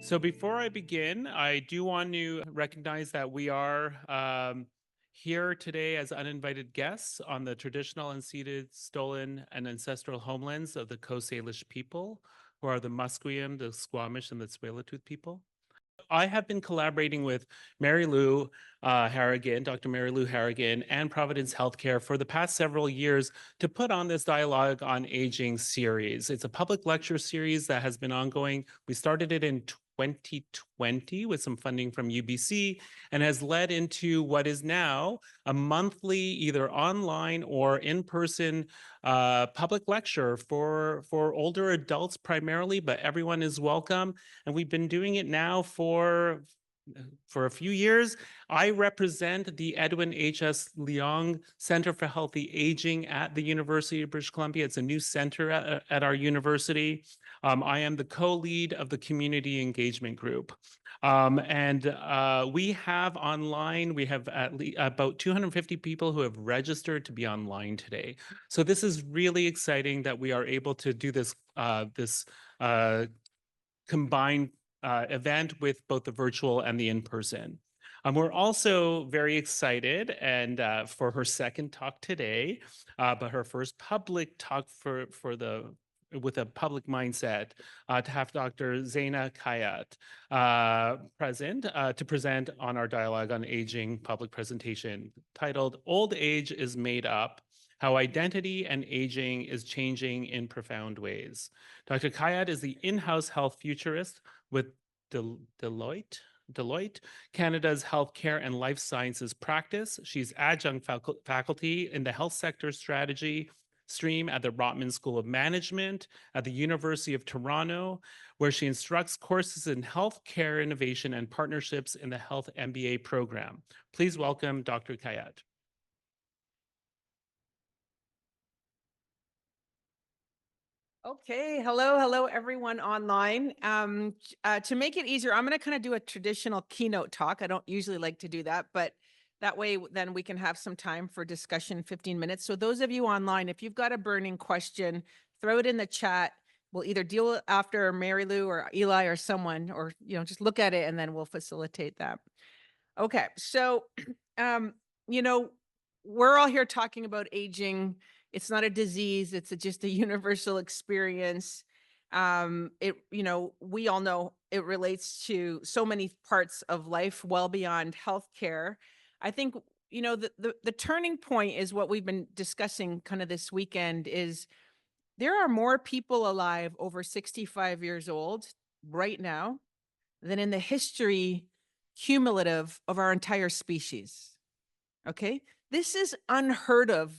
So before I begin, I do want to recognize that we are here today as uninvited guests on the traditional, unceded, stolen, and ancestral homelands of the Coast Salish people, who are the Musqueam, the Squamish, and the Tsleil-Waututh people. I have been collaborating with Mary Lou Harrigan, Dr. Mary Lou Harrigan, and Providence Healthcare for the past several years to put on this Dialogue on Aging series. It's a public lecture series that has been ongoing. We started it in 2020 with some funding from UBC and has led into what is now a monthly, either online or in-person public lecture for older adults primarily, but everyone is welcome. And we've been doing it now for a few years. I represent the Edwin H.S. Leong Center for Healthy Aging at the University of British Columbia. It's a new center at our university. I am the co-lead of the community engagement group. We have online, we have at least about 250 people who have registered to be online today. So this is really exciting that we are able to do this combined event with both the virtual and the in-person. We're also very excited and for her second talk today, but her first public talk with a public mindset, to have Dr. Zayna Khayat present to present on our Dialogue on Aging public presentation titled "Old Age is Made Up: How Identity and Aging is Changing in Profound Ways." Dr. Khayat is the in-house health futurist with Deloitte, Canada's healthcare and life sciences practice. She's adjunct faculty in the health sector strategy stream at the Rotman School of Management at the University of Toronto, where she instructs courses in healthcare innovation and partnerships in the Health MBA program. Please welcome Dr. Khayat. Okay, hello everyone online. To make it easier, I'm going to kind of do a traditional keynote talk. I don't usually like to do that, but that way then we can have some time for discussion, 15 minutes. So those of you online, if you've got a burning question, throw it in the chat. We'll either deal after Mary Lou or Eli or someone, or just look at it and then we'll facilitate that. Okay, so we're all here talking about aging. It's not a disease. It's just a universal experience. We all know it relates to so many parts of life, well beyond healthcare. I think, the turning point is what we've been discussing kind of this weekend is there are more people alive over 65 years old right now than in the history cumulative of our entire species. Okay. This is unheard of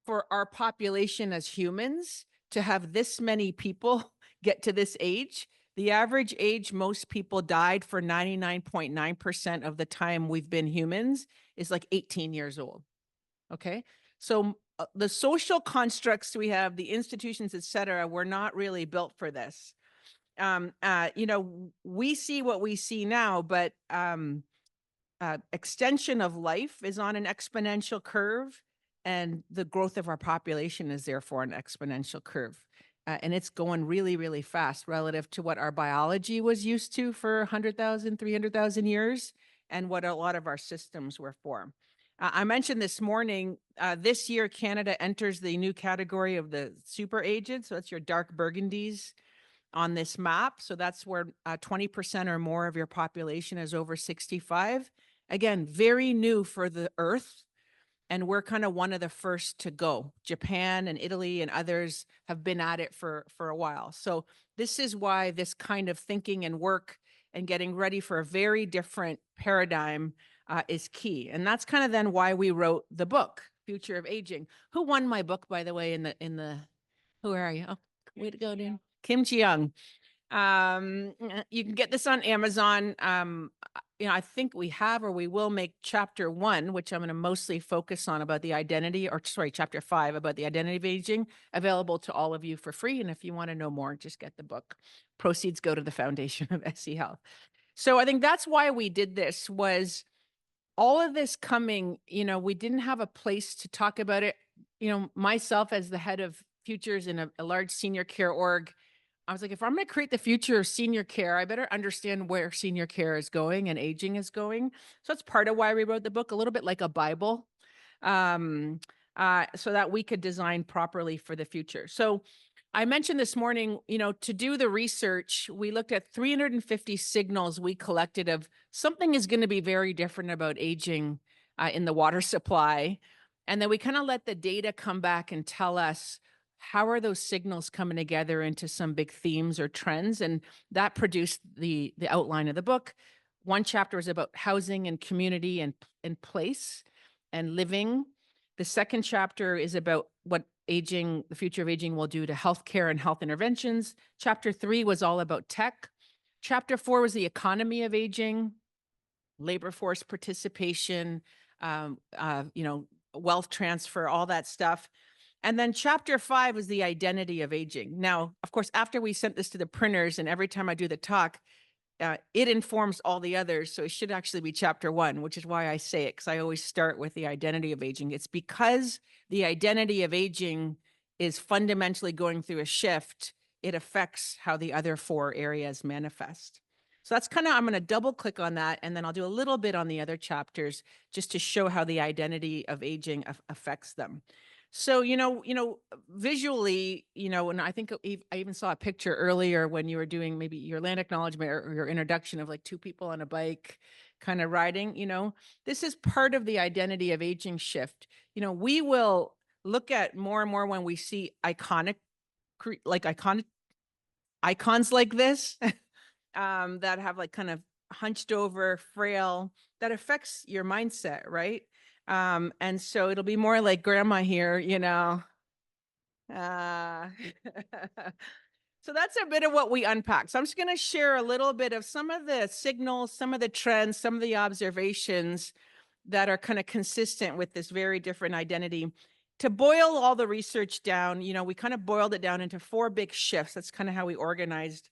for our population as humans to have this many people get to this age. The average age most people died for 99.9% of the time we've been humans is like 18 years old. Okay. So the social constructs we have, the institutions, et cetera, we're not really built for this. We see what we see now, but extension of life is on an exponential curve, and the growth of our population is therefore an exponential curve. And it's going really, really fast relative to what our biology was used to for 100,000, 300,000 years, and what a lot of our systems were for. I mentioned this morning, this year, Canada enters the new category of the super aged. So that's your dark burgundies on this map. So that's where 20% or more of your population is over 65. Again, very new for the earth. And we're kind of one of the first to go. Japan and Italy and others have been at it for a while. So this is why this kind of thinking and work and getting ready for a very different paradigm is key. And that's kind of then why we wrote the book, Future of Aging. Who won my book, by the way, who are you? Oh, way to go, Dan. Kim Ji-young. You can get this on Amazon. I think we have, or we will make chapter 1, which I'm going to mostly focus on about the identity, or sorry, chapter 5 about the identity of aging, available to all of you for free. And if you want to know more, just get the book. Proceeds go to the Foundation of SE Health. So I think that's why we did this, was all of this coming, we didn't have a place to talk about it. Myself as the head of futures in a large senior care org, I was like, if I'm going to create the future of senior care, I better understand where senior care is going and aging is going. So that's part of why we wrote the book, a little bit like a Bible, so that we could design properly for the future. So I mentioned this morning, to do the research, we looked at 350 signals we collected of something is going to be very different about aging in the water supply. And then we kind of let the data come back and tell us how are those signals coming together into some big themes or trends. And that produced the outline of the book. One chapter is about housing and community and place and living. The second chapter is about what the future of aging will do to healthcare and health interventions. Chapter 3 was all about tech. Chapter 4 was the economy of aging, labor force participation, wealth transfer, all that stuff. And then chapter 5 is the identity of aging. Now, of course, after we sent this to the printers and every time I do the talk, it informs all the others. So it should actually be chapter 1, which is why I say it, because I always start with the identity of aging. It's because the identity of aging is fundamentally going through a shift. It affects how the other 4 areas manifest. So that's kind of, I'm going to double click on that. And then I'll do a little bit on the other chapters just to show how the identity of aging affects them. So, visually, and I think I even saw a picture earlier when you were doing maybe your land acknowledgement or your introduction of like 2 people on a bike kind of riding, this is part of the identity of aging shift. We will look at more and more when we see iconic icons like this that have like kind of hunched over, frail, that affects your mindset, right? And so it'll be more like grandma here, So that's a bit of what we unpacked. So I'm just going to share a little bit of some of the signals, some of the trends, some of the observations that are kind of consistent with this very different identity. To boil all the research down, we kind of boiled it down into 4 big shifts. That's kind of how we organized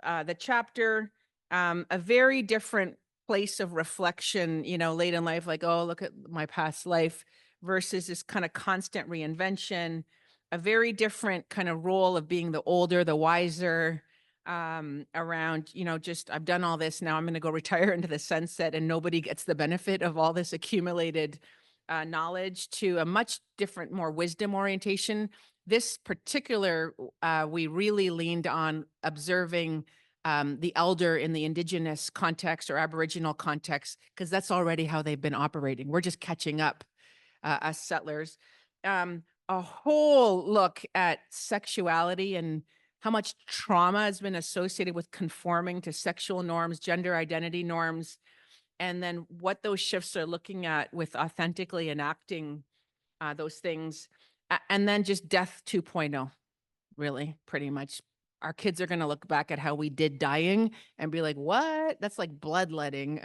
the chapter. A very different place of reflection, late in life, like, oh, look at my past life, versus this kind of constant reinvention, a very different kind of role of being the older, the wiser, around, just I've done all this, now I'm going to go retire into the sunset and nobody gets the benefit of all this accumulated knowledge, to a much different, more wisdom orientation. This particular, we really leaned on observing the elder in the Indigenous context or Aboriginal context, because that's already how they've been operating. We're just catching up as settlers. A whole look at sexuality and how much trauma has been associated with conforming to sexual norms, gender identity norms, and then what those shifts are looking at with authentically enacting those things. And then just death 2.0, really, pretty much. Our kids are going to look back at how we did dying and be like, what? That's like bloodletting.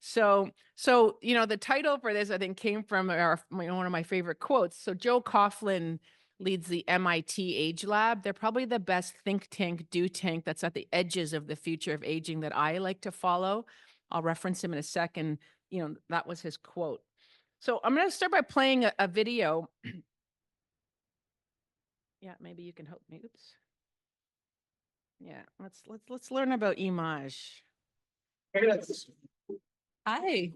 So, the title for this, I think, came from one of my favorite quotes. So Joe Coughlin leads the MIT Age Lab. They're probably the best think tank, do tank that's at the edges of the future of aging that I like to follow. I'll reference him in a second. That was his quote. So I'm going to start by playing a video. Yeah, maybe you can help me. Oops. Yeah, let's learn about image. Hi.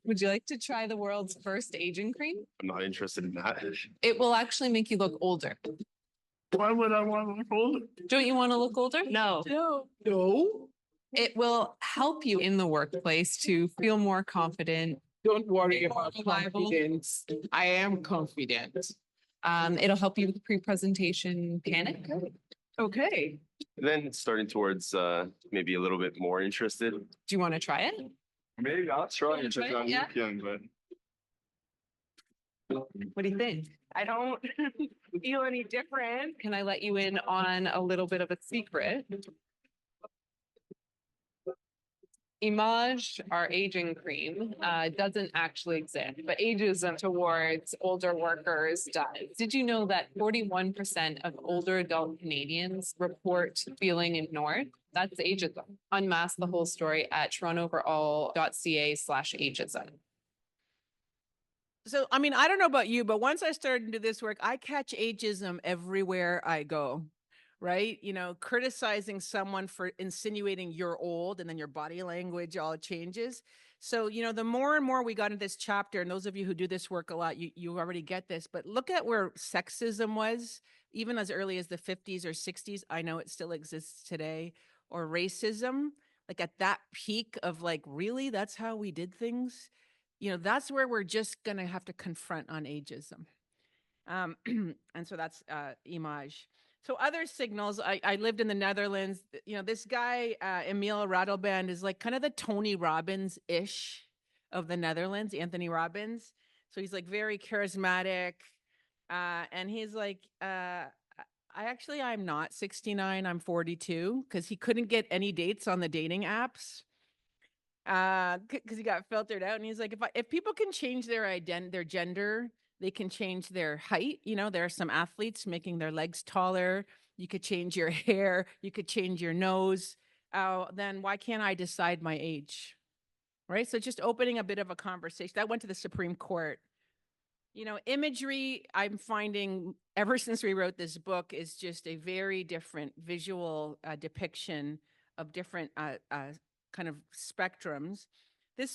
Would you like to try the world's first aging cream? I'm not interested in that. It will actually make you look older. Why would I want to look older? Don't you want to look older? No. No. It will help you in the workplace to feel more confident. Don't worry More about reliable. confidence. I am confident. It'll help you with pre-presentation panic. Okay. Then starting towards maybe a little bit more interested. Do you want to try it? Maybe I'll try Wanna it. try Check it? on Yeah. weekend, but What do you think? I don't feel any different. Can I let you in on a little bit of a secret? Image, our aging cream, doesn't actually exist, but ageism towards older workers does. Did you know that 41% of older adult Canadians report feeling ignored? That's ageism. Unmask the whole story at torontoverall.ca/ageism. So, I mean, I don't know about you, but once I started to do this work, I catch ageism everywhere I go. right? You know, criticizing someone for insinuating you're old, and then your body language all changes. So, you know, the more and more we got into this chapter, and those of you who do this work a lot, you already get this, but look at where sexism was, even as early as the 50s or 60s. I know it still exists today. Or racism, like at that peak of like, really, that's how we did things? You know, that's where we're just going to have to confront on ageism. And so that's image. So other signals, I lived in the Netherlands. You know, this guy, Emil Radelband, is like kind of the Tony Robbins-ish of the Netherlands, Anthony Robbins. So he's like very charismatic. And he's like, I'm not 69, I'm 42, because he couldn't get any dates on the dating apps. Because he got filtered out. And he's like, if people can change their gender, they can change their height. You know, there are some athletes making their legs taller. You could change your hair. You could change your nose. Then why can't I decide my age? Right. So just opening a bit of a conversation. That went to the Supreme Court. You know, imagery, I'm finding ever since we wrote this book, is just a very different visual depiction of different kind of spectrums.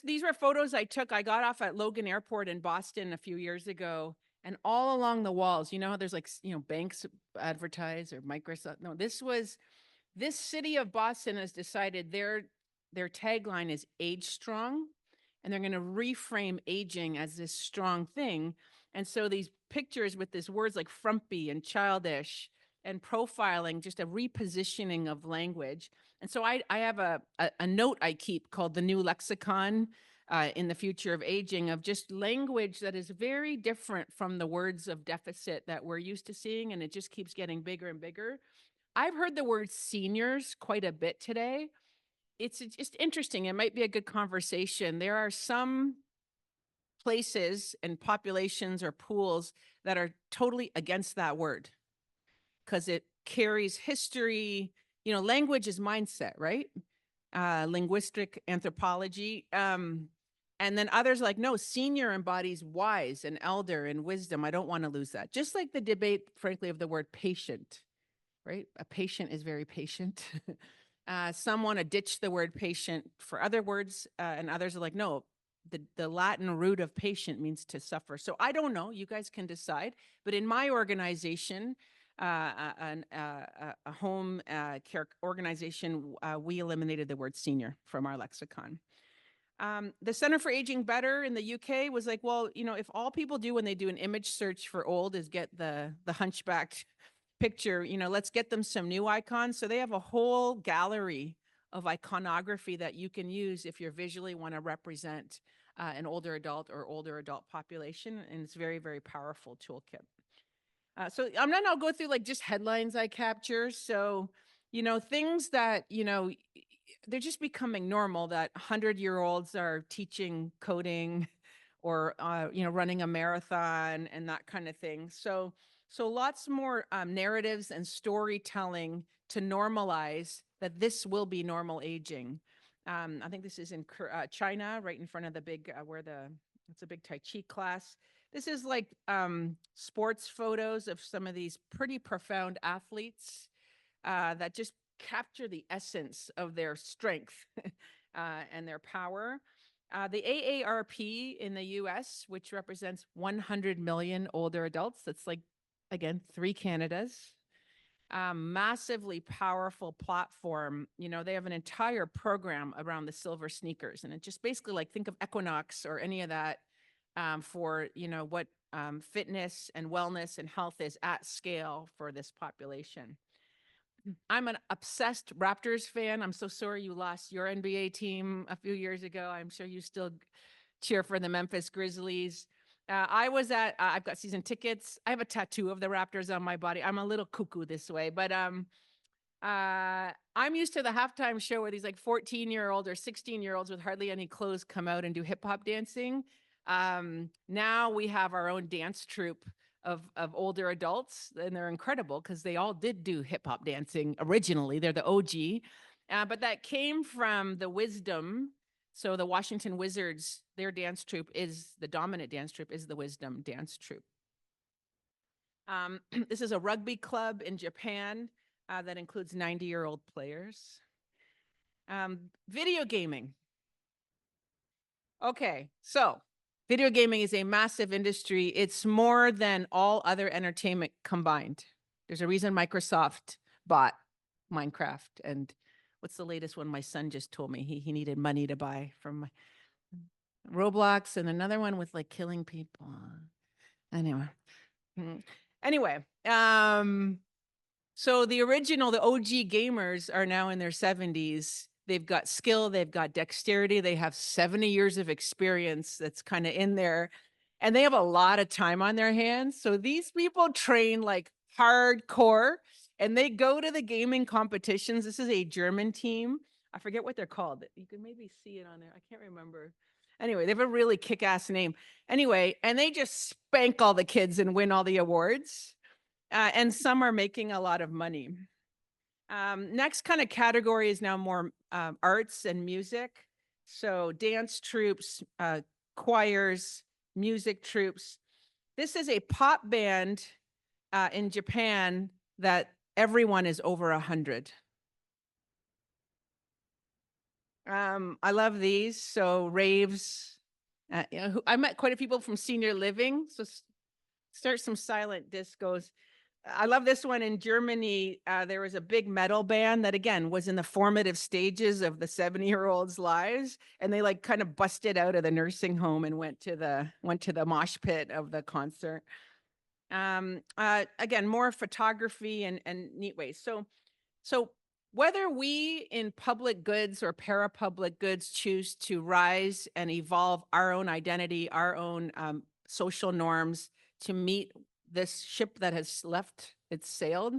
These were photos I took. I got off at Logan Airport in Boston a few years ago, and all along the walls, you know how there's like, you know, banks advertise or Microsoft. No, this city of Boston has decided their tagline is age strong, and they're going to reframe aging as this strong thing. And so these pictures with these words like frumpy and childish and profiling, just a repositioning of language. And so I have a note I keep called the new lexicon in the future of aging, of just language that is very different from the words of deficit that we're used to seeing. And it just keeps getting bigger and bigger. I've heard the word seniors quite a bit today. It's just interesting. It might be a good conversation. There are some places and populations or pools that are totally against that word because it carries history. You know, language is mindset, right? Linguistic anthropology. And then others like, no, senior embodies wise and elder and wisdom. I don't want to lose that. Just like the debate, frankly, of the word patient, right? A patient is very patient. Some want to ditch the word patient for other words, and others are like, no, the Latin root of patient means to suffer. So I don't know. You guys can decide. But in my organization, a home care organization, we eliminated the word senior from our lexicon. The Center for Aging Better in the UK was like, well, you know, if all people do when they do an image search for old is get the hunchbacked picture, you know, let's get them some new icons. So they have a whole gallery of iconography that you can use if you visually want to represent an older adult or older adult population. And it's very, very powerful toolkit. So I'm not, I'll go through like just headlines I capture. So, you know, things that, you know, they're just becoming normal, that 100-year-olds are teaching coding or, you know, running a marathon and that kind of thing. So lots more narratives and storytelling to normalize that this will be normal aging. I think this is in China, right in front of the big, it's a big Tai Chi class. This is like sports photos of some of these pretty profound athletes that just capture the essence of their strength and their power. The AARP in the US, which represents 100 million older adults, that's like, again, 3 Canadas. Massively powerful platform. You know, they have an entire program around the silver sneakers. And it just basically like, think of Equinox or any of that for, you know, what fitness and wellness and health is at scale for this population. I'm an obsessed Raptors fan. I'm so sorry you lost your NBA team a few years ago. I'm sure you still cheer for the Memphis Grizzlies. I was at, I've got season tickets. I have a tattoo of the Raptors on my body. I'm a little cuckoo this way, but I'm used to the halftime show where these like 14-year-olds or 16-year-olds with hardly any clothes come out and do hip hop dancing. Now we have our own dance troupe of older adults, and they're incredible because they all did do hip hop dancing originally. They're the OG, but that came from the Wisdom. So the Washington Wizards, their dance troupe is the dominant dance troupe is the Wisdom dance troupe. This is a rugby club in Japan. that includes 90-year-old players. Video gaming. Okay, so video gaming is a massive industry. It's more than all other entertainment combined. There's a reason Microsoft bought Minecraft. And what's the latest one my son just told me? He needed money to buy from Roblox, and another one with like killing people. Anyway. Anyway, so the OG gamers are now in their 70s. They've got skill, they've got dexterity, they have 70 years of experience that's kind of in there, and they have a lot of time on their hands. So these people train like hardcore, and they go to the gaming competitions. This is a German team. I forget what they're called. You can maybe see it on there. I can't remember. Anyway, they have a really kick-ass name. Anyway, and they just spank all the kids and win all the awards. And some are making a lot of money. Next kind of category is now more arts and music. So dance troops, choirs, music troops. This is a pop band in Japan that everyone is over 100. I love these. So raves. I met quite a few people from senior living. So start some silent discos. I love this one. In Germany, there was a big metal band that, again, was in the formative stages of the 70-year-olds' lives, and they like kind of busted out of the nursing home and went to the mosh pit of the concert. Again, more photography and neat ways. So whether we in public goods or parapublic goods choose to rise and evolve our own identity, our own social norms to meet this ship that has left, it's sailed,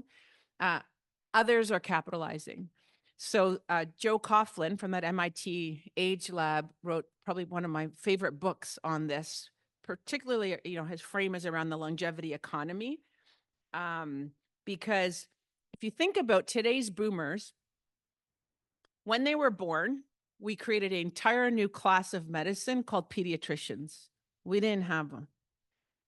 others are capitalizing. So Joe Coughlin from that MIT Age Lab wrote probably one of my favorite books on this, particularly, his frame is around the longevity economy. Because if you think about today's boomers, when they were born, we created an entire new class of medicine called pediatricians. We didn't have them,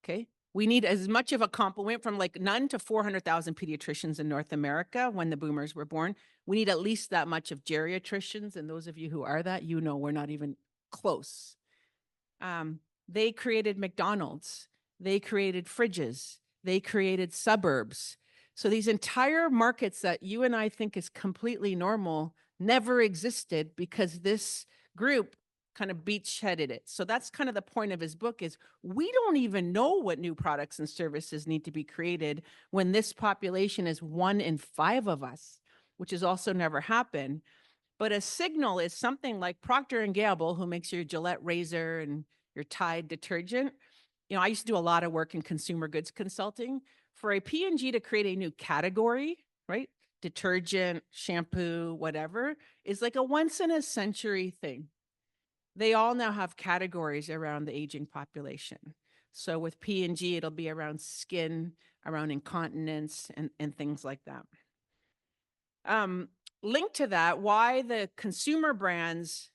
okay? We need as much of a complement from like none to 400,000 pediatricians in North America when the boomers were born. We need at least that much of geriatricians. And those of you who are that, we're not even close. They created McDonald's. They created fridges. They created suburbs. So these entire markets that you and I think is completely normal never existed because this group kind of beachheaded it. So that's kind of the point of his book is we don't even know what new products and services need to be created when this population is 1 in 5 of us, which has also never happened. But a signal is something like Procter & Gamble, who makes your Gillette razor and your Tide detergent. I used to do a lot of work in consumer goods consulting. For a P&G to create a new category, right? Detergent, shampoo, whatever, is like a once in a century thing. They all now have categories around the aging population. So with P&G, it'll be around skin, around incontinence, and things like that. Linked to that, why the consumer brands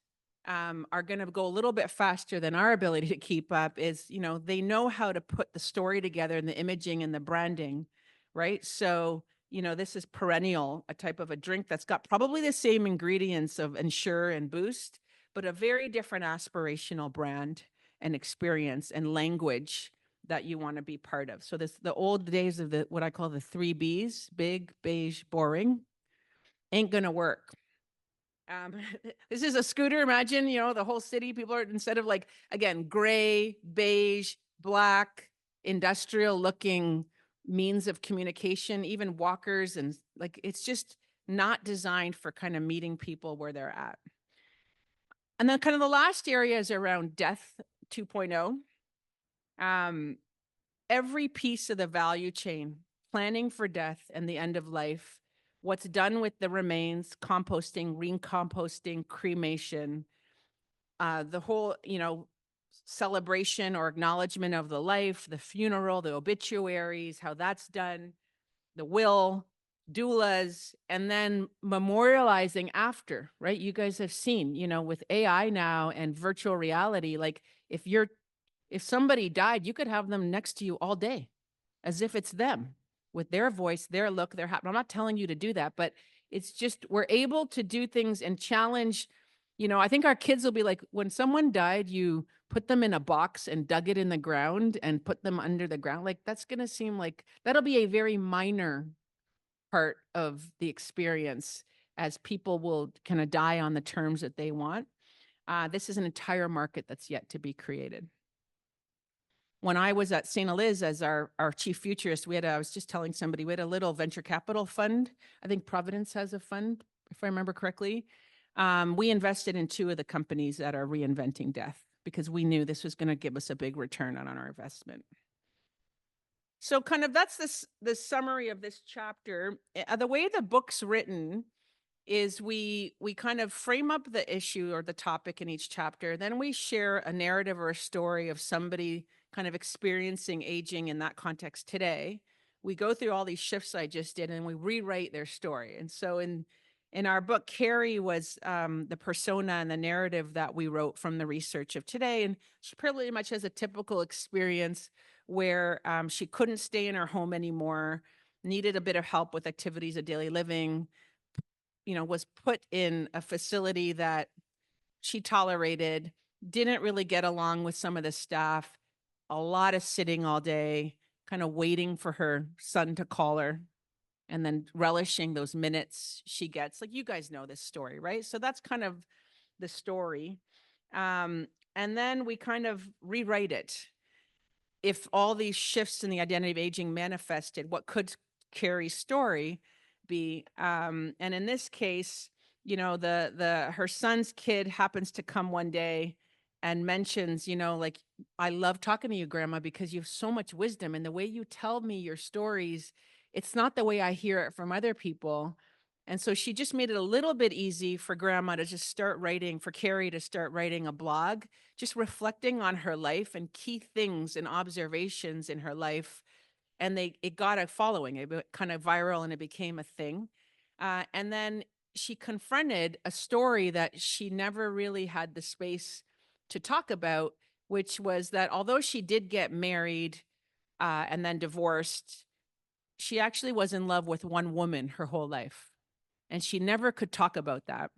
are going to go a little bit faster than our ability to keep up is, they know how to put the story together and the imaging and the branding, right? So, this is Perennial, a type of a drink that's got probably the same ingredients of Ensure and Boost, but a very different aspirational brand and experience and language that you want to be part of. So the old days of what I call the 3 Bs, big, beige, boring, ain't gonna work. This is a scooter. Imagine, the whole city, people are, instead of like, again, gray, beige, black, industrial looking means of communication, even walkers, and like, it's just not designed for kind of meeting people where they're at. And then kind of the last area is around death 2.0. Every piece of the value chain, planning for death and the end of life, what's done with the remains, composting, recomposting, cremation, the whole, celebration or acknowledgement of the life, the funeral, the obituaries, how that's done, the will, doulas, and then memorializing after, right? You guys have seen, with AI now and virtual reality, like if somebody died, you could have them next to you all day as if it's them. with their voice, their look, their I'm not telling you to do that, but it's just we're able to do things and challenge. I think our kids will be like, when someone died, you put them in a box and dug it in the ground and put them under the ground. Like that's going to seem like that'll be a very minor part of the experience, as people will kind of die on the terms that they want. This is an entire market that's yet to be created. When I was at St. Eliz as our chief futurist, I was just telling somebody, we had a little venture capital fund. I think Providence has a fund, if I remember correctly. We invested in 2 of the companies that are reinventing death because we knew this was going to give us a big return on our investment. So kind of that's the summary of this chapter. The way the book's written is we kind of frame up the issue or the topic in each chapter. Then we share a narrative or a story of somebody kind of experiencing aging in that context today. We go through all these shifts I just did and we rewrite their story. And so in our book, Carrie was the persona and the narrative that we wrote from the research of today. And she pretty much has a typical experience where she couldn't stay in her home anymore, needed a bit of help with activities of daily living, was put in a facility that she tolerated, didn't really get along with some of the staff, a lot of sitting all day, kind of waiting for her son to call her, and then relishing those minutes she gets. Like, you guys know this story, right? So that's kind of the story. And then we kind of rewrite it. If all these shifts in the identity of aging manifested, what could Carrie's story be? And in this case, her son's kid happens to come one day and mentions, like, I love talking to you, Grandma, because you have so much wisdom, and the way you tell me your stories, it's not the way I hear it from other people. And so she just made it a little bit easy for Grandma to just start writing, for Carrie to start writing a blog, just reflecting on her life and key things and observations in her life. And it got a following. It went kind of viral and it became a thing. And then she confronted a story that she never really had the space to talk about, which was that although she did get married and then divorced, she actually was in love with one woman her whole life. And she never could talk about that.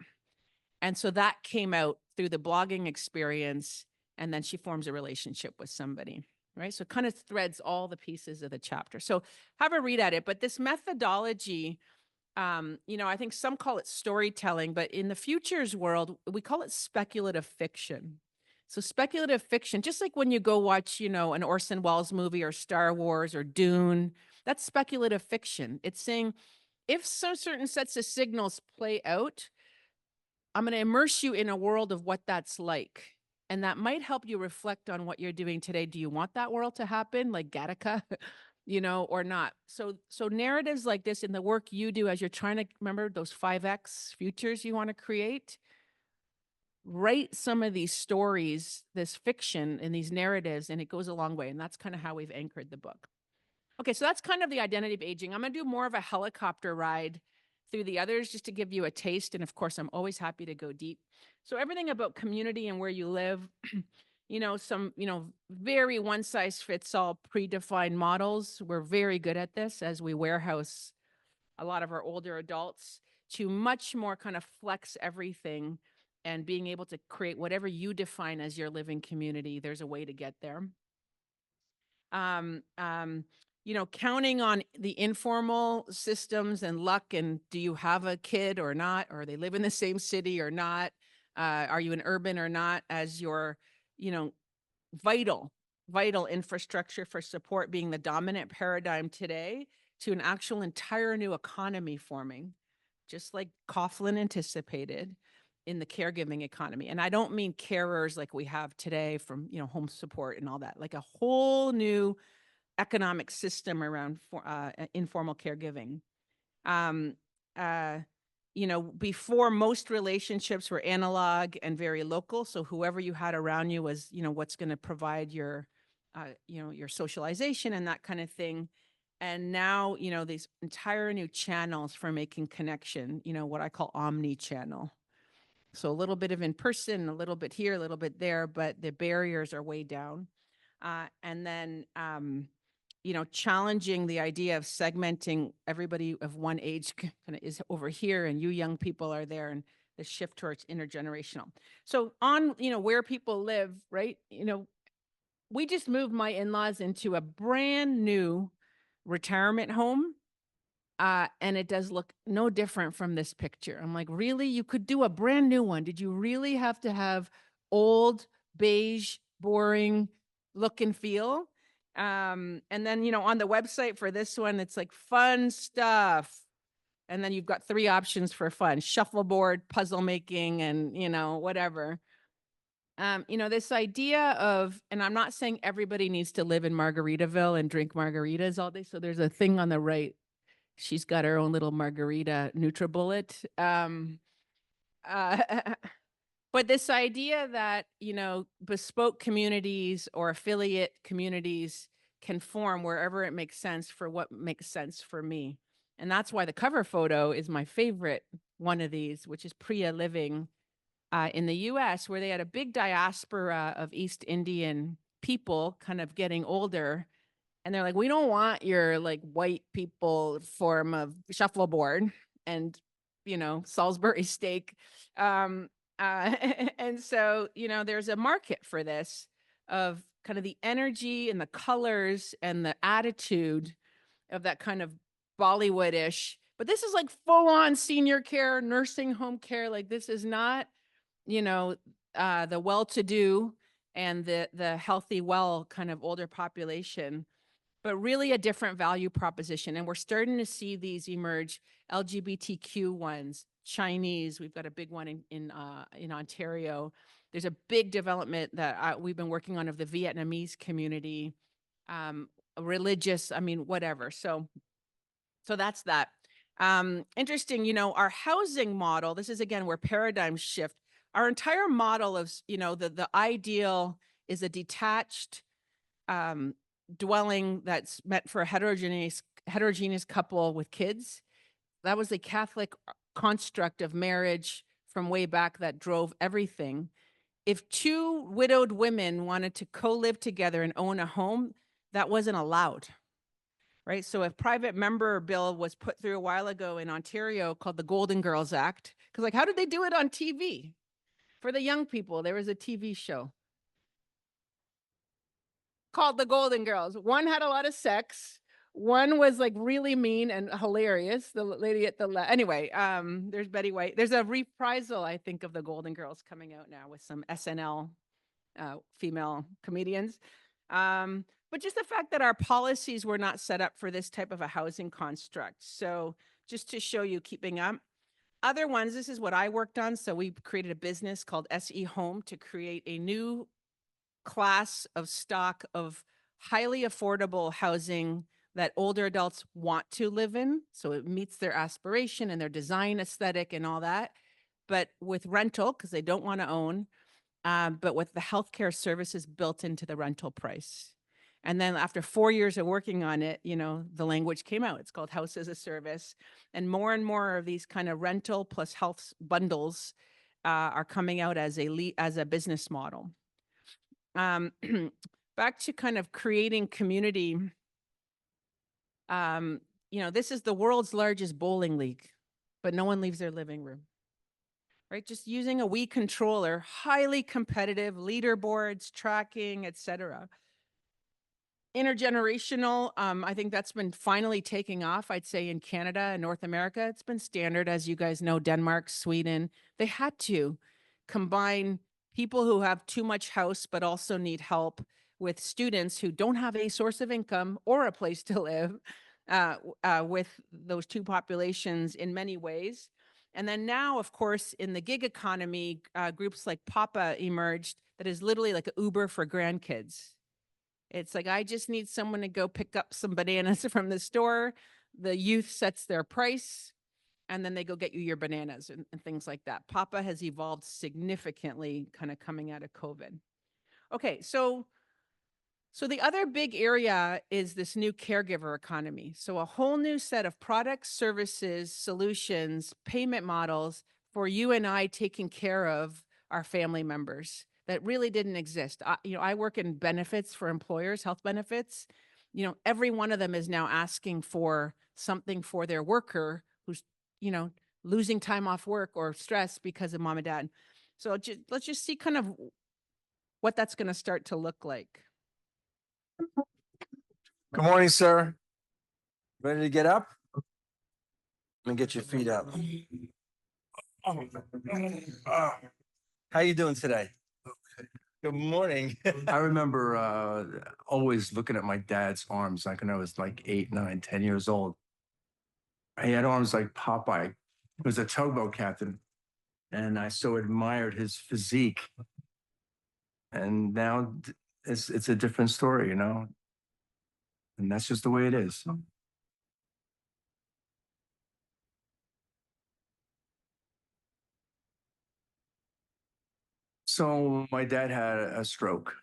And so that came out through the blogging experience. And then she forms a relationship with somebody, right? So it kind of threads all the pieces of the chapter. So have a read at it. But this methodology, I think some call it storytelling, but in the futures world, we call it speculative fiction. So speculative fiction, just like when you go watch, an Orson Welles movie or Star Wars or Dune, that's speculative fiction. It's saying, if some certain sets of signals play out, I'm going to immerse you in a world of what that's like. And that might help you reflect on what you're doing today. Do you want that world to happen, like Gattaca, or not? So narratives like this in the work you do as you're trying to remember those 5X futures you want to create, write some of these stories, this fiction and these narratives, and it goes a long way. And that's kind of how we've anchored the book. Okay, so that's kind of the identity of aging. I'm going to do more of a helicopter ride through the others just to give you a taste. And of course, I'm always happy to go deep. So everything about community and where you live, some, very one size fits all predefined models. We're very good at this as we warehouse a lot of our older adults to much more kind of flex everything and being able to create whatever you define as your living community. There's a way to get there. Counting on the informal systems and luck, and do you have a kid or not, or they live in the same city or not? Are you an urban or not, as your, vital infrastructure for support being the dominant paradigm today, to an actual entire new economy forming, just like Coughlin anticipated in the caregiving economy. And I don't mean carers like we have today from, home support and all that, like a whole new economic system around informal caregiving. Before, most relationships were analog and very local. So whoever you had around you was, what's going to provide your, your socialization and that kind of thing. And now, these entire new channels for making connection, what I call omni-channel. So a little bit of in person, a little bit here, a little bit there, but the barriers are way down. And then, challenging the idea of segmenting everybody of one age kind of is over here and you young people are there, and the shift towards intergenerational. So on, where people live, right? We just moved my in-laws into a brand new retirement home. And it does look no different from this picture. I'm like, really? You could do a brand new one. Did you really have to have old, beige, boring look and feel? And then, on the website for this one, it's like fun stuff. And then you've got 3 options for fun: shuffleboard, puzzle making, and, whatever. This idea of, and I'm not saying everybody needs to live in Margaritaville and drink margaritas all day. So there's a thing on the right. She's got her own little margarita NutriBullet. Uh, but this idea that, bespoke communities or affiliate communities can form wherever it makes sense for what makes sense for me. And that's why the cover photo is my favorite one of these, which is Priya living in the US, where they had a big diaspora of East Indian people kind of getting older. And they're like, we don't want your like white people form of shuffleboard and, Salisbury steak. And so, there's a market for this, of kind of the energy and the colors and the attitude of that kind of Bollywood-ish. But this is like full on senior care, nursing home care. Like this is not, the well-to-do and the healthy, well kind of older population, but really a different value proposition. And we're starting to see these emerge, LGBTQ ones, Chinese. We've got a big one in Ontario. There's a big development that we've been working on of the Vietnamese community, religious, whatever. So that's that. Interesting, our housing model, this is again where paradigms shift. Our entire model of, the ideal is a detached dwelling that's meant for a heterogeneous couple with kids. That was a Catholic construct of marriage from way back that drove everything. If 2 widowed women wanted to co-live together and own a home, that wasn't allowed, right? So a private member bill was put through a while ago in Ontario called the Golden Girls Act. Because like, how did they do it on TV? For the young people, there was a TV show called The Golden Girls. One had a lot of sex. One was like really mean and hilarious. The lady at the left. Anyway, there's Betty White. There's a reprisal, I think, of The Golden Girls coming out now with some SNL female comedians. But just the fact that our policies were not set up for this type of a housing construct. So just to show you, keeping up. Other ones, this is what I worked on. So we created a business called SE Home to create a new class of stock of highly affordable housing that older adults want to live in. So it meets their aspiration and their design aesthetic and all that, but with rental, because they don't want to own, but with the healthcare services built into the rental price. And then after 4 years of working on it, the language came out. It's called House as a Service. And more of these kind of rental plus health bundles are coming out as a business model. Back to kind of creating community. This is the world's largest bowling league, but no one leaves their living room, right? Just using a Wii controller, highly competitive, leaderboards, tracking, etc. Intergenerational, I think that's been finally taking off, I'd say, in Canada and North America. It's been standard, as you guys know, Denmark, Sweden. They had to combine people who have too much house but also need help with students who don't have a source of income or a place to live, with those 2 populations in many ways. And then now, of course, in the gig economy, groups like Papa emerged that is literally like an Uber for grandkids. It's like, I just need someone to go pick up some bananas from the store. The youth sets their price, and then they go get you your bananas and things like that. Papa has evolved significantly kind of coming out of COVID. Okay, so the other big area is this new caregiver economy. So a whole new set of products, services, solutions, payment models for you and I taking care of our family members that really didn't exist. I work in benefits for employers, health benefits. you know, every one of them is now asking for something for their worker who's, you know, losing time off work or stress because of mom and dad. So let's just see kind of what that's going to start to look like. Good morning, sir. Ready to get up? Let me get your feet up. How you doing today? Good morning. I remember always looking at my dad's arms, like when I was like 8, 9, 10 years old. He had arms like Popeye. He was a tugboat captain, and I so admired his physique. And now it's a different story, you know? And that's just the way it is. So my dad had a stroke,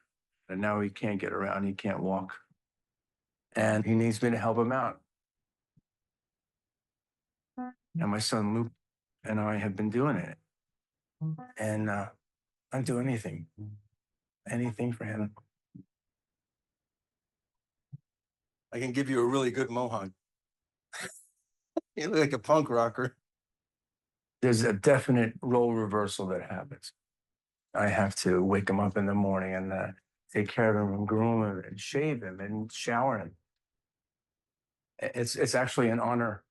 and now he can't get around, he can't walk. And he needs me to help him out. And my son Luke and I have been doing it. And I'd do anything for him. I can give you a really good mohawk. You look like a punk rocker. There's a definite role reversal that happens. I have to wake him up in the morning and take care of him and groom him and shave him and shower him. It's actually an honor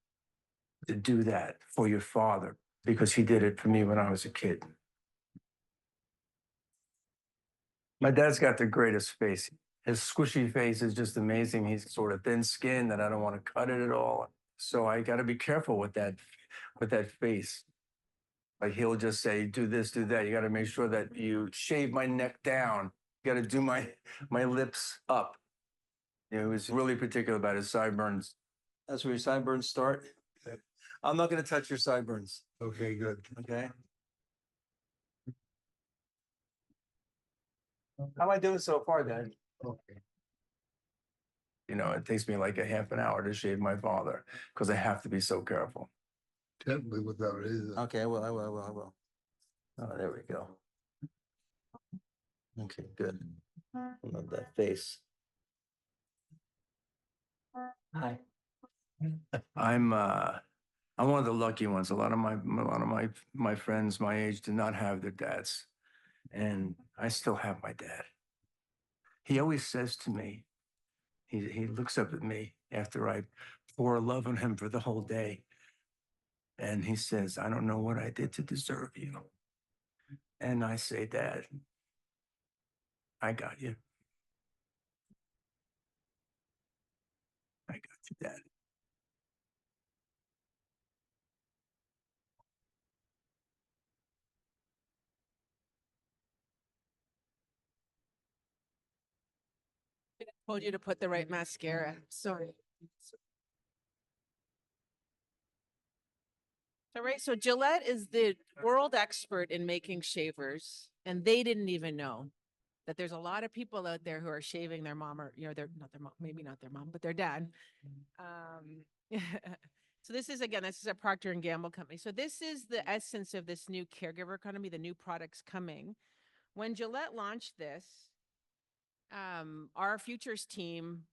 to do that for your father because he did it for me when I was a kid. My dad's got the greatest face. His squishy face is just amazing. He's sort of thin skinned and I don't want to cut it at all. So I got to be careful with that face. Like he'll just say, do this, do that. You got to make sure that you shave my neck down. You got to do my lips up. You know, he was really particular about his sideburns. That's where your sideburns start. I'm not going to touch your sideburns. Okay, good. Okay. How am I doing so far, Dad? Okay. You know, it takes me like a half an hour to shave my father because I have to be so careful. Can't live without it either. Okay, I will. Oh, there we go. Okay, good. I love that face. Hi. I'm one of the lucky ones. A lot of my friends my age did not have their dads, and I still have my dad. He always says to me, he looks up at me after I pour love on him for the whole day, and he says, "I don't know what I did to deserve you." And I say, "Dad, I got you. I got you, Dad." Told you to put the right mascara. Sorry. All right. So Gillette is the world expert in making shavers, and they didn't even know that there's a lot of people out there who are shaving their mom or, you know, not their mom, maybe not their mom, but their dad. So this is a Procter and Gamble company. So this is the essence of this new caregiver economy, the new products coming. When Gillette launched this, our futures team,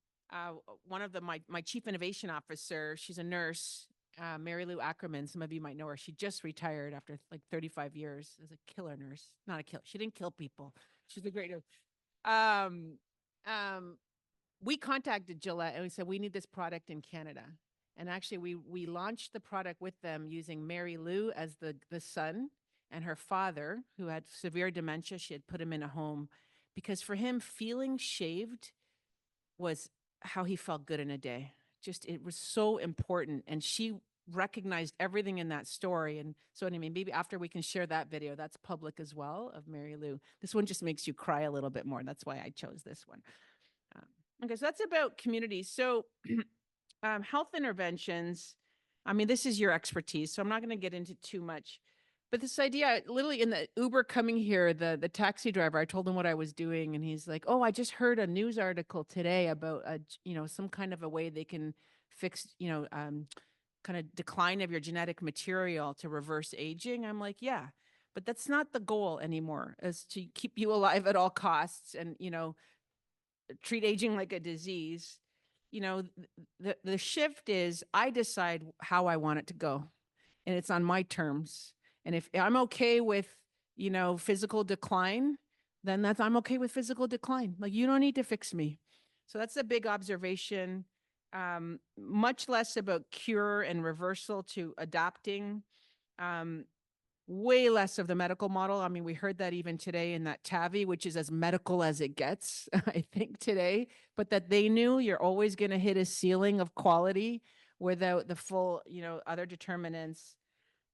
one of my chief innovation officer, she's a nurse, Mary Lou Ackerman. Some of you might know her. She just retired after like 35 years as a killer nurse. Not a kill. She didn't kill people. She's a great. We contacted Gillette and we said we need this product in Canada. And actually, we launched the product with them using Mary Lou as the son and her father, who had severe dementia. She had put him in a home because for him, feeling shaved was how he felt good in a day. Just, it was so important. And she recognized everything in that story. And so anyway, maybe after we can share that video, that's public as well, of Mary Lou. This one just makes you cry a little bit more. That's why I chose this one. Okay, so that's about community. So health interventions, I mean, this is your expertise, so I'm not going to get into too much. But this idea, literally in the Uber coming here, the taxi driver, I told him what I was doing, and he's like, "Oh, I just heard a news article today about some kind of a way they can fix, kind of decline of your genetic material to reverse aging." I'm like, "Yeah, but that's not the goal anymore, is to keep you alive at all costs and, treat aging like a disease." you know, the shift is I decide how I want it to go, and it's on my terms. And if I'm okay with, you know, physical decline, then I'm okay with physical decline. Like, you don't need to fix me. So that's a big observation. Much less about cure and reversal to adapting. Um, Way less of the medical model. I mean, we heard that even today in that TAVI, which is as medical as it gets, I think today, but that they knew you're always going to hit a ceiling of quality without the full, you know, other determinants.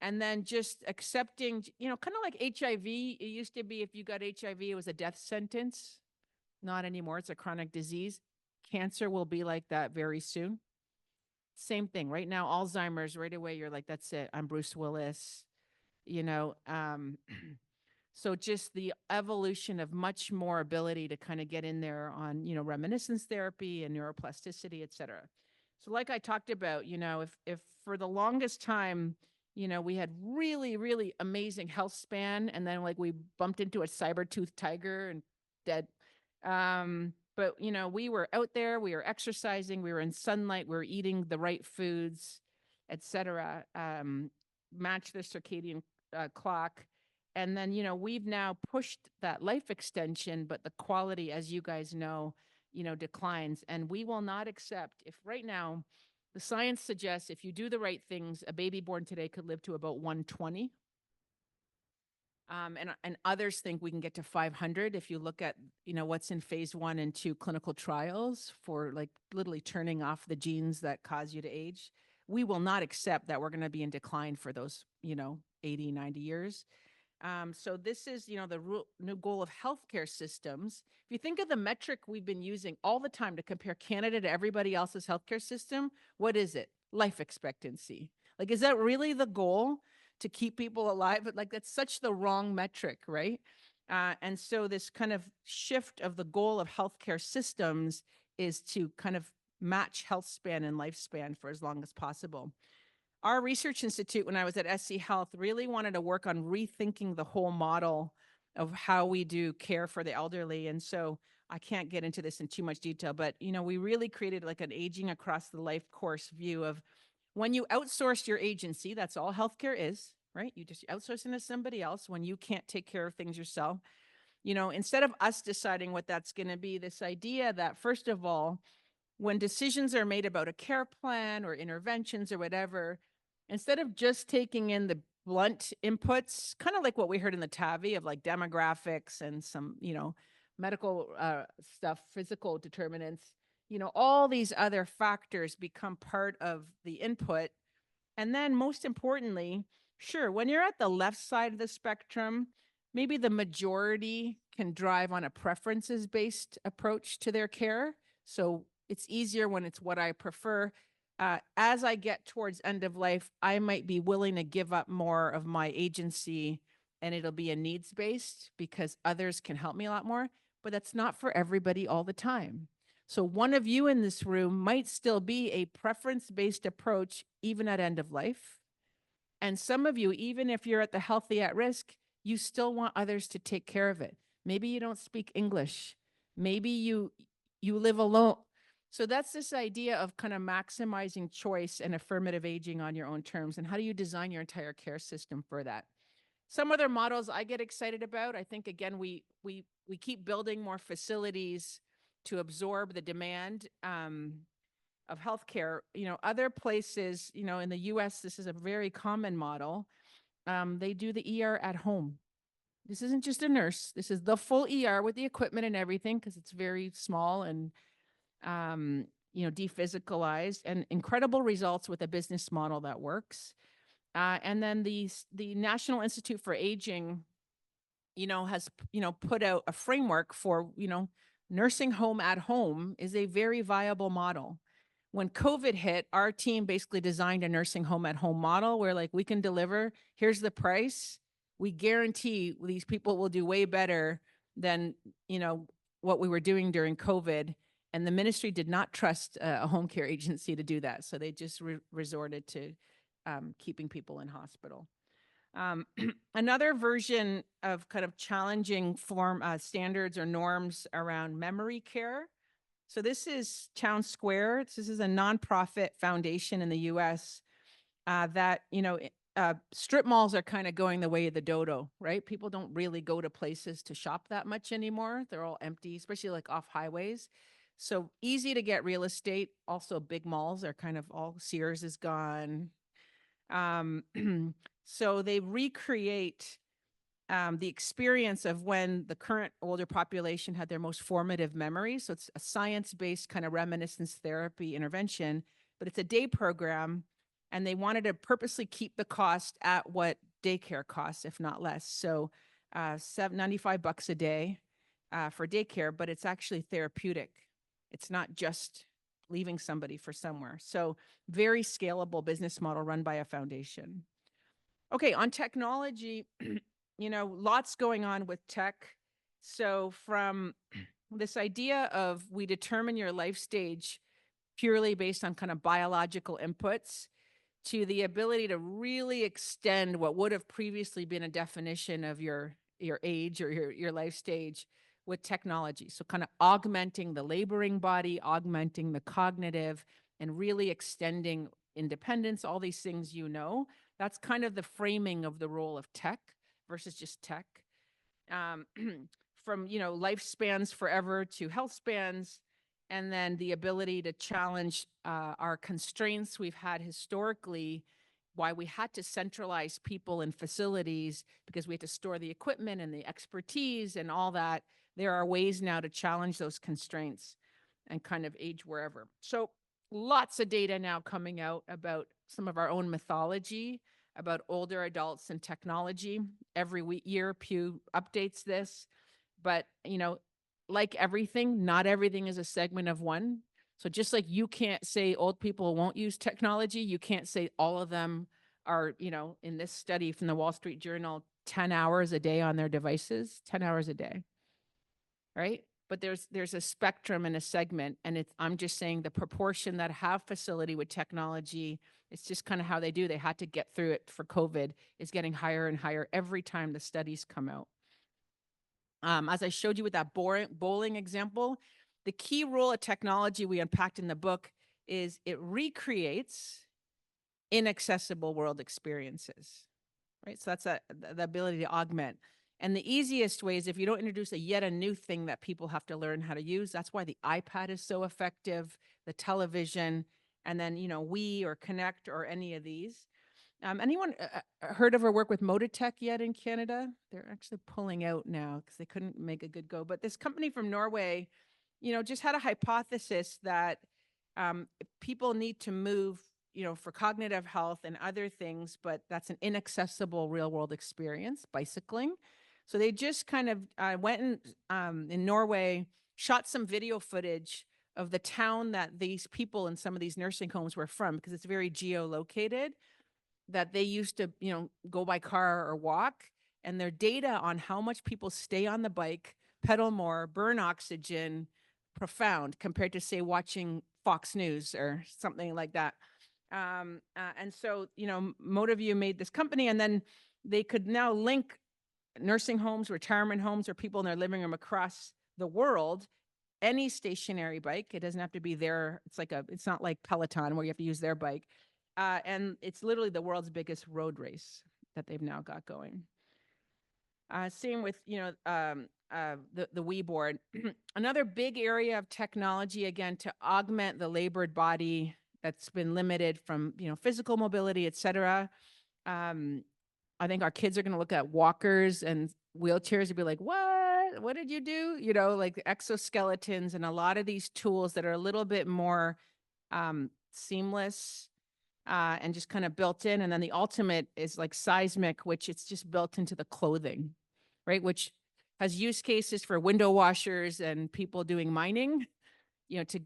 And then just accepting, you know, kind of like HIV. It used to be if you got HIV, it was a death sentence. Not anymore. It's a chronic disease. Cancer will be like that very soon. Same thing. Right now, Alzheimer's, right away, you're like, that's it. I'm Bruce Willis, you know. So just the evolution of much more ability to kind of get in there on, you know, reminiscence therapy and neuroplasticity, et cetera. So like I talked about, you know, if for the longest time, you know, we had really, really amazing health span, and then like we bumped into a saber-toothed tiger and dead. But you know, we were out there, we were exercising, we were in sunlight, we were eating the right foods, et cetera. Match the circadian clock. And then, you know, we've now pushed that life extension, but the quality, as you guys know, declines. And we will not accept if right now the science suggests if you do the right things, a baby born today could live to about 120. And others think we can get to 500 if you look at, you know, what's in phase 1 and 2 clinical trials for like literally turning off the genes that cause you to age. We will not accept that we're going to be in decline for those, you know, 80, 90 years. So this is, you know, the new goal of healthcare systems. If you think of the metric we've been using all the time to compare Canada to everybody else's healthcare system, what is it? Life expectancy. Like, is that really the goal? To keep people alive? But like, that's such the wrong metric, right? And so this kind of shift of the goal of healthcare systems is to kind of match health span and lifespan for as long as possible. Our research institute, when I was at SC Health, really wanted to work on rethinking the whole model of how we do care for the elderly. And so I can't get into this in too much detail, but you know, we really created like an aging across the life course view of when you outsource your agency, that's all healthcare is, right? You just outsource it to somebody else when you can't take care of things yourself. You know, instead of us deciding what that's going to be, this idea that first of all, when decisions are made about a care plan or interventions or whatever, instead of just taking in the blunt inputs, kind of like what we heard in the TAVI of like demographics and some, you know, medical stuff, physical determinants, you know, all these other factors become part of the input. And then most importantly, sure, when you're at the left side of the spectrum, maybe the majority can drive on a preferences-based approach to their care. So it's easier when it's what I prefer. As I get towards end of life, I might be willing to give up more of my agency, and it'll be a needs-based because others can help me a lot more, but that's not for everybody all the time. So one of you in this room might still be a preference-based approach even at end of life. And some of you, even if you're at the healthy at risk, you still want others to take care of it. Maybe you don't speak English. Maybe you live alone. So that's this idea of kind of maximizing choice and affirmative aging on your own terms. And how do you design your entire care system for that? Some other models I get excited about, I think, again, we keep building more facilities to absorb the demand of healthcare. You know, other places, you know, in the US, this is a very common model. They do the ER at home. This isn't just a nurse. This is the full ER with the equipment and everything because it's very small and, you know, dephysicalized, and incredible results with a business model that works. And then the National Institute for Aging, you know, has, you know, put out a framework for, you know, nursing home at home is a very viable model. When COVID hit, our team basically designed a nursing home at home model where like we can deliver, here's the price. We guarantee these people will do way better than, you know, what we were doing during COVID. And the ministry did not trust a home care agency to do that. So they just resorted to keeping people in hospital. Another version of kind of challenging form standards or norms around memory care. So this is Town Square. This is a nonprofit foundation in the U.S. That, strip malls are kind of going the way of the dodo, right? People don't really go to places to shop that much anymore. They're all empty, especially like off highways. So easy to get real estate. Also, big malls are kind of all, Sears is gone. Um, so they recreate the experience of when the current older population had their most formative memories. So it's a science-based kind of reminiscence therapy intervention, but it's a day program, and they wanted to purposely keep the cost at what daycare costs, if not less. So $95 a day for daycare, but it's actually therapeutic. It's not just leaving somebody for somewhere. So very scalable business model run by a foundation. Okay, on technology, lots going on with tech. So from this idea of we determine your life stage purely based on kind of biological inputs to the ability to really extend what would have previously been a definition of your age or your life stage with technology. So kind of augmenting the laboring body, augmenting the cognitive, and really extending independence, all these things, that's kind of the framing of the role of tech versus just tech. From, lifespans forever to health spans, and then the ability to challenge our constraints we've had historically, why we had to centralize people in facilities because we had to store the equipment and the expertise and all that. There are ways now to challenge those constraints and kind of age wherever. So lots of data now coming out about some of our own mythology about older adults and technology. Every year, Pew updates this. But, like everything, not everything is a segment of one. So just like you can't say old people won't use technology, you can't say all of them are, in this study from the Wall Street Journal, 10 hours a day on their devices, 10 hours a day, right? But there's a spectrum and a segment, and I'm just saying the proportion that have facility with technology, it's just kind of how they do. They had to get through it for COVID, is getting higher and higher every time the studies come out. As I showed you with that bowling example, the key role of technology we unpacked in the book is it recreates inaccessible world experiences, right? So that's the ability to augment. And the easiest way is if you don't introduce yet a new thing that people have to learn how to use. That's why the iPad is so effective, the television, and then, Wii or Connect or any of these. Anyone heard of or work with Moditech yet in Canada? They're actually pulling out now because they couldn't make a good go. But this company from Norway, just had a hypothesis that people need to move, for cognitive health and other things, but that's an inaccessible real world experience, bicycling. So they just kind of went in Norway, shot some video footage of the town that these people in some of these nursing homes were from, because it's very geolocated, that they used to, go by car or walk, and their data on how much people stay on the bike, pedal more, burn oxygen, profound compared to, say, watching Fox News or something like that. And so, Motiview made this company, and then they could now link nursing homes, retirement homes, or people in their living room across the world, any stationary bike. It doesn't have to be their, it's not like Peloton where you have to use their bike. And it's literally the world's biggest road race that they've now got going. Same with, the Wii board. Another big area of technology, again, to augment the labored body that's been limited from, physical mobility, et cetera. I think our kids are going to look at walkers and wheelchairs and be like, what did you do? Like exoskeletons and a lot of these tools that are a little bit more seamless and just kind of built in. And then the ultimate is like seismic, which it's just built into the clothing, right? Which has use cases for window washers and people doing mining, to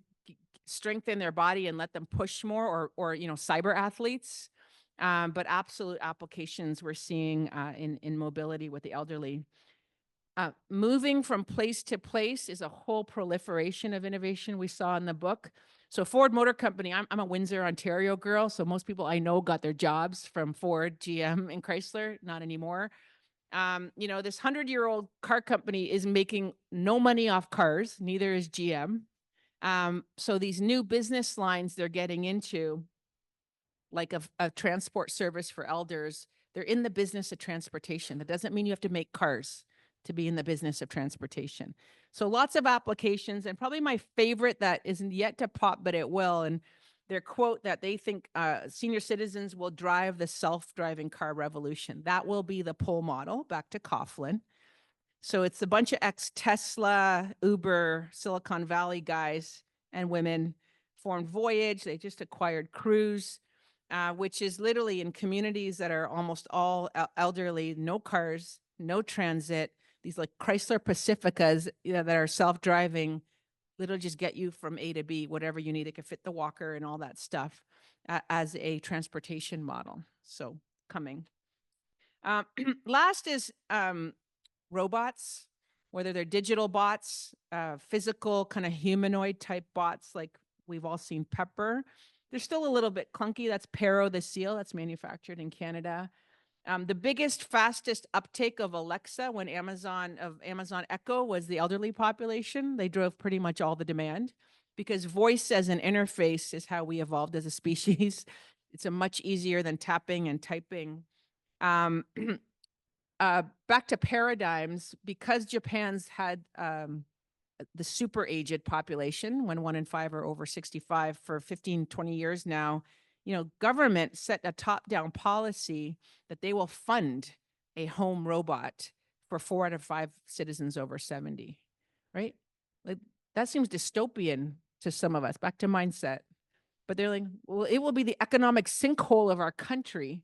strengthen their body and let them push more, or cyber athletes. But absolute applications we're seeing in mobility with the elderly. Moving from place to place is a whole proliferation of innovation we saw in the book. So Ford Motor Company, I'm a Windsor, Ontario girl, so most people I know got their jobs from Ford, GM, and Chrysler, not anymore. This 100-year-old car company is making no money off cars, neither is GM. So these new business lines they're getting into, like a transport service for elders, they're in the business of transportation. That doesn't mean you have to make cars to be in the business of transportation. So lots of applications, and probably my favorite that isn't yet to pop, but it will. And their quote that they think senior citizens will drive the self-driving car revolution. That will be the pull model, back to Coughlin. So it's a bunch of ex-Tesla, Uber, Silicon Valley guys and women formed Voyage. They just acquired Cruise, which is literally in communities that are almost all elderly, no cars, no transit, these like Chrysler Pacificas, that are self-driving, literally just get you from A to B, whatever you need. It can fit the walker and all that stuff as a transportation model. So coming. Last is robots, whether they're digital bots, physical kind of humanoid type bots, like we've all seen Pepper. They're still a little bit clunky. That's Pero the seal. That's manufactured in Canada. The biggest, fastest uptake of Alexa when Amazon Echo was the elderly population. They drove pretty much all the demand because voice as an interface is how we evolved as a species. It's a much easier than tapping and typing. Back to paradigms, because Japan's had the super aged population, when 1 in 5 are over 65 for 15, 20 years now, government set a top-down policy that they will fund a home robot for 4 out of 5 citizens over 70, right? Like that seems dystopian to some of us, back to mindset. But they're like, well, it will be the economic sinkhole of our country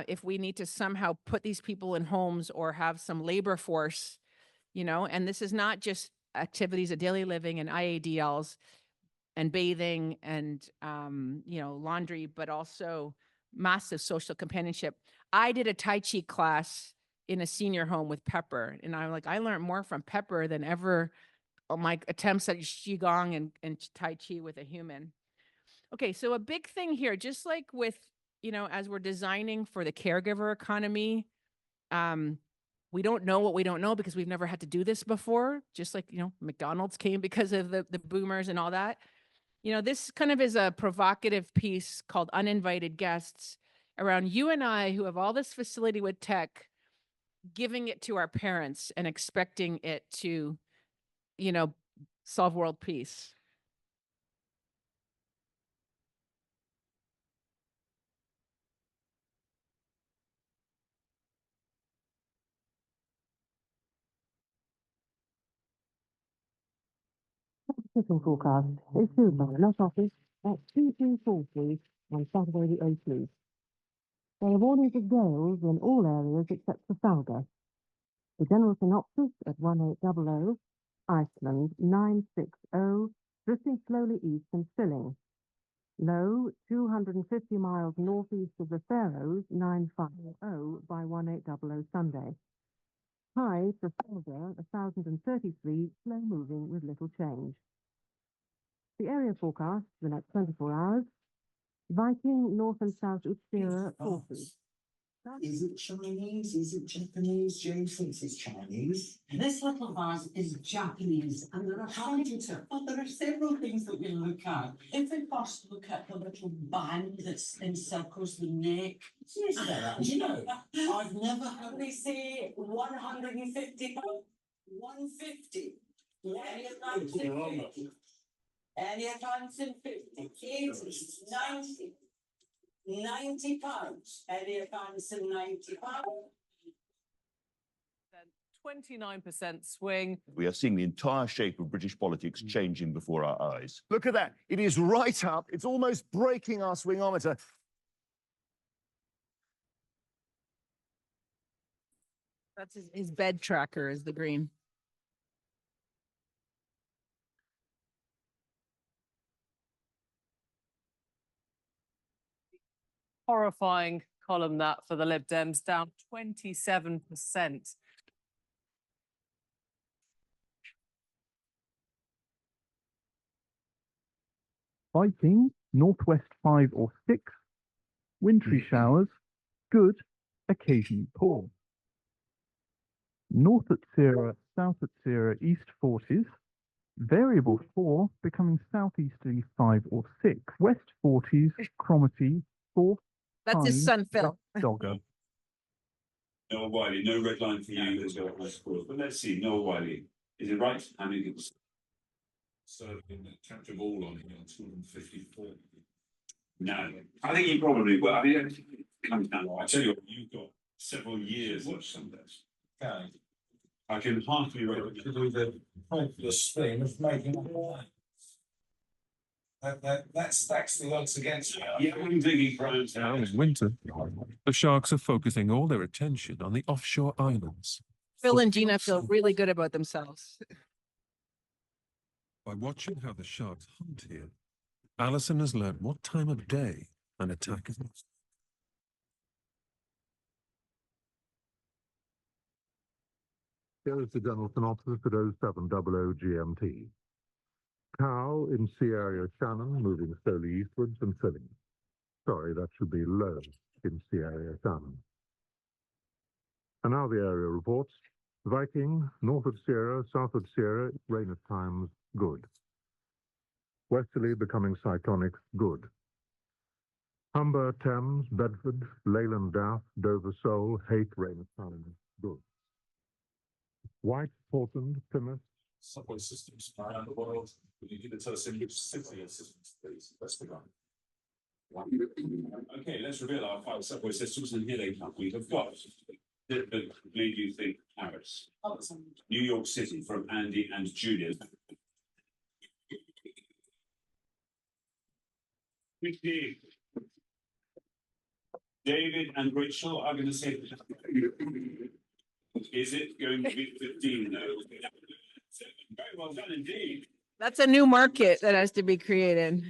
if we need to somehow put these people in homes or have some labor force, and this is not just activities of daily living and IADLs and bathing and, laundry, but also massive social companionship. I did a Tai Chi class in a senior home with Pepper, and I'm like, I learned more from Pepper than ever on my attempts at Qigong and Tai Chi with a human. Okay, so a big thing here, just like with, as we're designing for the caregiver economy, we don't know what we don't know because we've never had to do this before. Just like, McDonald's came because of the boomers and all that. This kind of is a provocative piece called Uninvited Guests around you and I who have all this facility with tech, giving it to our parents and expecting it to, solve world peace. Shipping forecast issued by the Met Office at 22:40 on Saturday the 18th. There are warnings of gales in all areas except Trafalgar. The general synopsis at 1800, Iceland 960, drifting slowly east and filling. Low 250 miles northeast of the Faroes 950 by 1800 Sunday. High Trafalgar 1033, slow moving with little change. The area forecast for the next 24 hours. Viking, North and South Utsira, 40. Is it Chinese? Is it Japanese? James thinks it's Chinese. This little vase is Japanese, and there are there are several things that we look at. If we first look at the little band that encircles the neck, yes, do you know? I've never heard. They say 150 pounds, 150. Any accounts in 50, 80, 90. 90 pounds. Any accounts in 90 pounds. 29% swing. We are seeing the entire shape of British politics changing before our eyes. Look at that. It is right up. It's almost breaking our swingometer. That's his bed tracker is the green. Horrifying column that for the Lib Dems, down 27%. Viking, northwest 5 or 6. Wintry showers, good, occasionally poor. North Utsira, South Utsira, east 40s. Variable 4 becoming southeasterly 5 or 6. West 40s, Cromarty, 4, That's his son, Phil. Dogger. Noah Wiley, no red line for you as well, but let's see, Noah Wiley, is it right? I mean, it's serving the captive all on here on 254. No, I think he probably will. I mean, it comes down. I tell you what, you've got several years of Sundays. Okay. I can heartily recommend. To do the hopeless thing of making that stacks the odds against you. Yeah, I'm thinking crimes. Now in winter, the sharks are focusing all their attention on the offshore islands. Phil and Gina feel really good about themselves. By watching how the sharks hunt here, Alison has learned what time of day an attack is. Here is the general synopsis at 0700 GMT. Cow in sea area Shannon moving slowly eastwards and filling. Sorry, that should be low in sea area Shannon. And now the area reports. Viking, northward Sierra, southward Sierra, rain at times, good. Westerly becoming cyclonic, good. Humber, Thames, Bedford, Leyland, Daff, Dover, Seoul, Haight, rain at times, good. White, Portland, Plymouth. Subway systems around the world. Would you give it to us in which city and systems, please? That's the one. Okay, let's reveal our 5 subway systems, and here they come. We have got that made you think Paris, New York City from Andy and Julian. Quickly, David and Rachel are going to say, is it going to be 15 though? Very well done indeed. That's a new market that has to be created.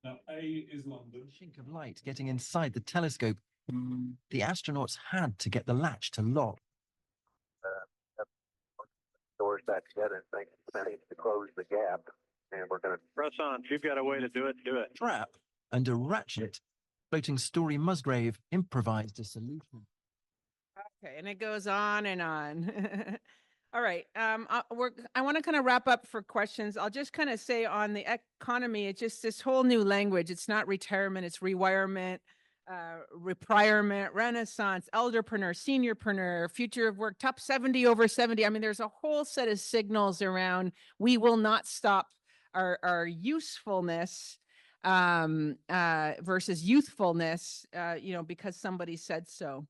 Now, A is London. Chink of light getting inside the telescope. The astronauts had to get the latch to lock. Doors back together and think to close the gap. And we're going to press on. If you've got a way to do it, do it. Trap and a ratchet. Floating story Musgrave improvised a solution. Okay, and it goes on and on. All right, I want to kind of wrap up for questions. I'll just kind of say on the economy, it's just this whole new language. It's not retirement, it's rewirement, reprirement, renaissance, elderpreneur, seniorpreneur, future of work, top 70 over 70. I mean, there's a whole set of signals around we will not stop our usefulness versus youthfulness, because somebody said so.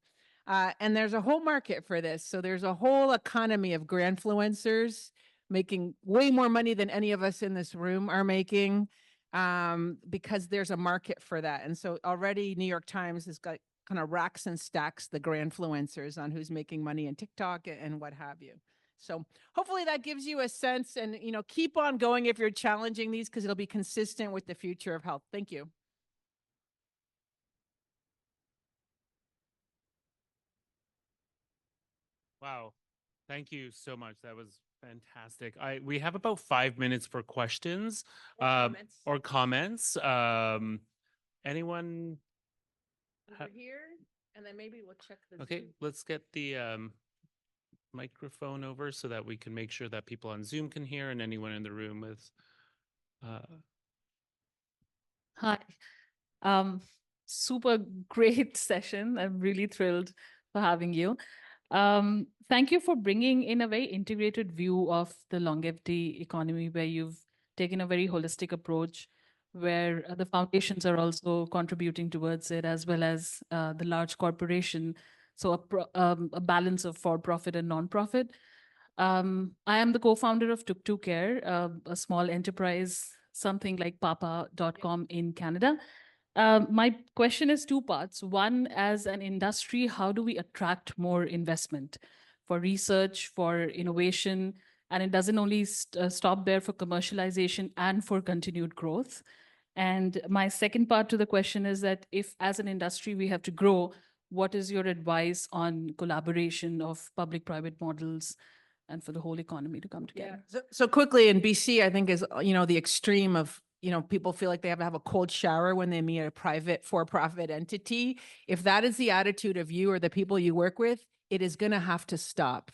And there's a whole market for this. So there's a whole economy of grandfluencers making way more money than any of us in this room are making, because there's a market for that. And so already New York Times has got kind of racks and stacks the grandfluencers on who's making money in TikTok and what have you. So hopefully that gives you a sense, and keep on going if you're challenging these, because it'll be consistent with the future of health. Thank you. Wow. Thank you so much. That was fantastic. We have about 5 minutes for questions or comments. Anyone? Over here, and then maybe we'll check the Okay, Zoom. let's get the microphone over so that we can make sure that people on Zoom can hear, and anyone in the room with. Hi. Super great session. I'm really thrilled for having you. Thank you for bringing in a very integrated view of the longevity economy, where you've taken a very holistic approach, where the foundations are also contributing towards it, as well as the large corporation. So a balance of for-profit and non-profit. I am the co-founder of Tuk Care, a small enterprise, something like papa.com in Canada. My question is 2 parts. One, as an industry, how do we attract more investment for research, for innovation? And it doesn't only stop there for commercialization and for continued growth. And my second part to the question is that if, as an industry, we have to grow, what is your advice on collaboration of public-private models and for the whole economy to come together? Yeah. So quickly in BC, I think is, the extreme of, people feel like they have to have a cold shower when they meet a private for-profit entity. If that is the attitude of you or the people you work with, it is going to have to stop.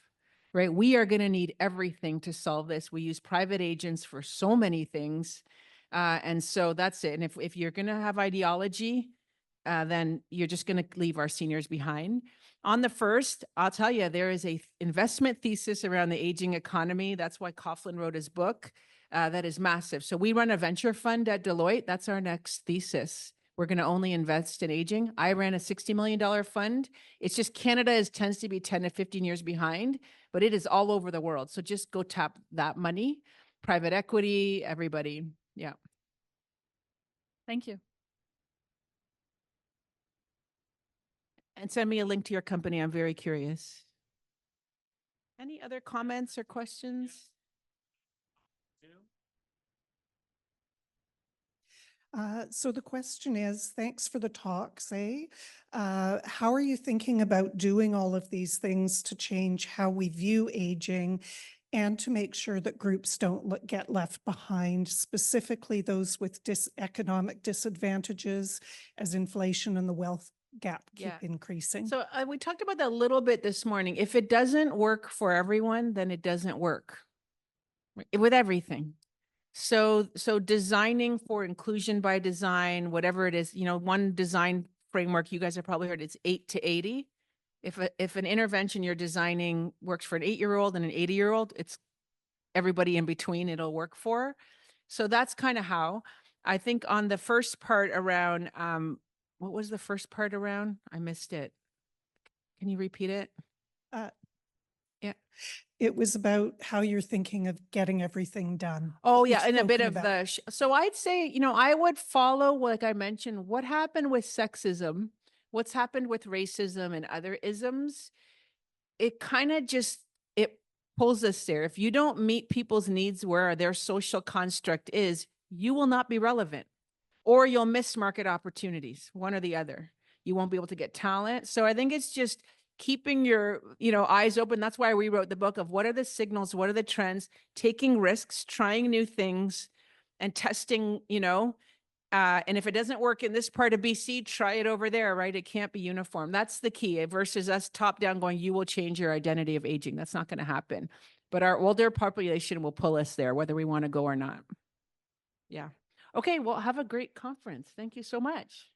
right? We are going to need everything to solve this. We use private agents for so many things. And so that's it. And if you're going to have ideology, then you're just going to leave our seniors behind. On the first, I'll tell you, there is a investment thesis around the aging economy. That's why Coughlin wrote his book. That is massive. So we run a venture fund at Deloitte. That's our next thesis. We're going to only invest in aging. I ran a $60 million fund. It's just Canada tends to be 10 to 15 years behind, but it is all over the world. So just go tap that money, private equity, everybody. Yeah. Thank you. And send me a link to your company. I'm very curious. Any other comments or questions? So the question is, thanks for the talk, Zay. How are you thinking about doing all of these things to change how we view aging and to make sure that groups don't get left behind, specifically those with economic disadvantages as inflation and the wealth gap keep increasing? So we talked about that a little bit this morning. If it doesn't work for everyone, then it doesn't work with everything. So designing for inclusion by design, whatever it is, one design framework you guys have probably heard, it's 8 to 80. If an intervention you're designing works for an 8-year-old and an 80-year-old, it's everybody in between it'll work for. So that's kind of how. I think on the first part around, what was the first part around? I missed it. Can you repeat it? Yeah. It was about how you're thinking of getting everything done. Oh You've yeah, and a bit spoken of about. so I'd say, I would follow, like I mentioned, what happened with sexism, what's happened with racism and other isms. It kind of it pulls us there. If you don't meet people's needs where their social construct is, you will not be relevant, or you'll miss market opportunities, one or the other. You won't be able to get talent. So I think it's just keeping your, eyes open. That's why we wrote the book of what are the signals, what are the trends, taking risks, trying new things and testing, and if it doesn't work in this part of BC, try it over there, right? It can't be uniform. That's the key versus us top down going, you will change your identity of aging. That's not going to happen. But our older population will pull us there, whether we want to go or not. Yeah. Okay, well, have a great conference. Thank you so much.